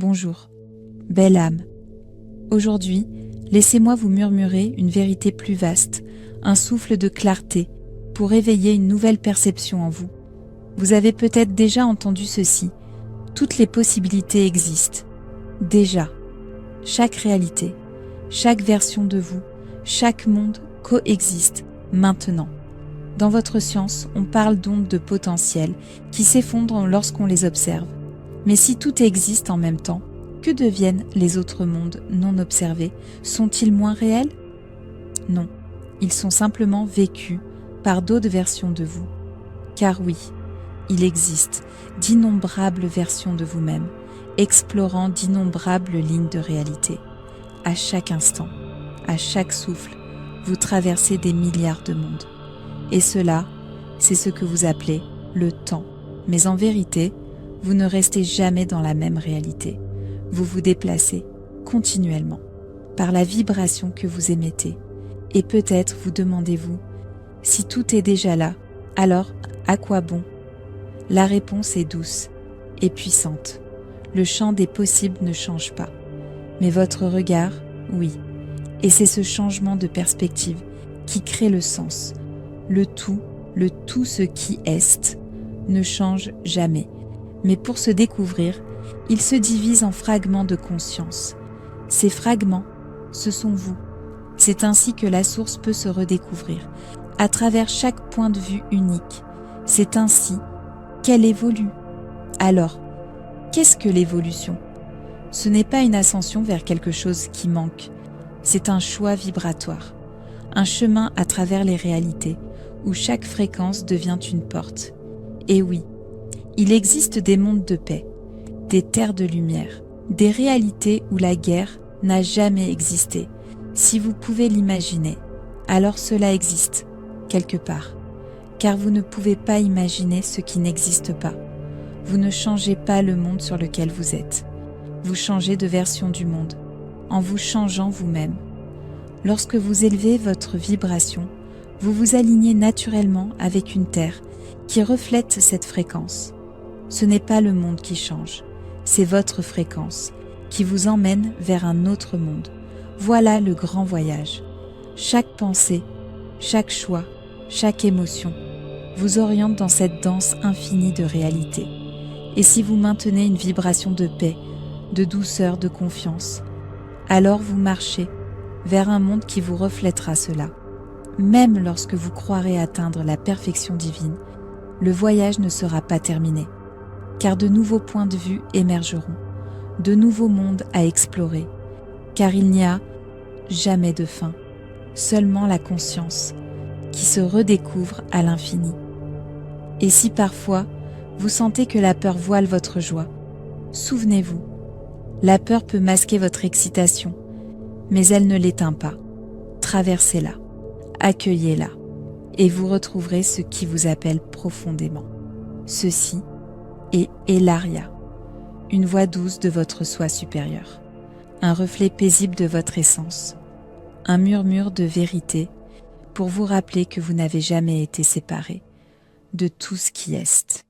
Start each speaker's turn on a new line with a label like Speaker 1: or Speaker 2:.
Speaker 1: Bonjour, belle âme. Aujourd'hui, laissez-moi vous murmurer une vérité plus vaste, un souffle de clarté, pour éveiller une nouvelle perception en vous. Vous avez peut-être déjà entendu ceci, toutes les possibilités existent. Déjà, chaque réalité, chaque version de vous, chaque monde coexiste maintenant. Dans votre science, on parle d'ondes de potentiel qui s'effondrent lorsqu'on les observe. Mais si tout existe en même temps, que deviennent les autres mondes non observés? Sont-ils moins réels? Non, ils sont simplement vécus par d'autres versions de vous. Car oui, il existe d'innombrables versions de vous-même, explorant d'innombrables lignes de réalité. À chaque instant, à chaque souffle, vous traversez des milliards de mondes. Et cela, c'est ce que vous appelez le temps. Mais en vérité, vous ne restez jamais dans la même réalité. Vous vous déplacez continuellement par la vibration que vous émettez. Et peut-être vous demandez-vous, si tout est déjà là, alors à quoi bon? La réponse est douce et puissante. Le champ des possibles ne change pas. Mais votre regard, oui. Et c'est ce changement de perspective qui crée le sens. Le tout ce qui est, ne change jamais. Mais pour se découvrir, il se divise en fragments de conscience. Ces fragments, ce sont vous. C'est ainsi que la source peut se redécouvrir, à travers chaque point de vue unique. C'est ainsi qu'elle évolue. Alors, qu'est-ce que l'évolution? Ce n'est pas une ascension vers quelque chose qui manque, c'est un choix vibratoire, un chemin à travers les réalités, où chaque fréquence devient une porte. Et oui, il existe des mondes de paix, des terres de lumière, des réalités où la guerre n'a jamais existé. Si vous pouvez l'imaginer, alors cela existe, quelque part. Car vous ne pouvez pas imaginer ce qui n'existe pas. Vous ne changez pas le monde sur lequel vous êtes. Vous changez de version du monde, en vous changeant vous-même. Lorsque vous élevez votre vibration, vous vous alignez naturellement avec une terre qui reflète cette fréquence. Ce n'est pas le monde qui change, c'est votre fréquence qui vous emmène vers un autre monde. Voilà le grand voyage. Chaque pensée, chaque choix, chaque émotion vous oriente dans cette danse infinie de réalité. Et si vous maintenez une vibration de paix, de douceur, de confiance, alors vous marchez vers un monde qui vous reflètera cela. Même lorsque vous croirez atteindre la perfection divine, le voyage ne sera pas terminé, car de nouveaux points de vue émergeront, de nouveaux mondes à explorer, car il n'y a jamais de fin, seulement la conscience qui se redécouvre à l'infini. Et si parfois vous sentez que la peur voile votre joie, souvenez-vous, la peur peut masquer votre excitation, mais elle ne l'éteint pas. Traversez-la, accueillez-la, et vous retrouverez ce qui vous appelle profondément. Ceci est Elaria, une voix douce de votre soi supérieur, un reflet paisible de votre essence, un murmure de vérité pour vous rappeler que vous n'avez jamais été séparé de tout ce qui est.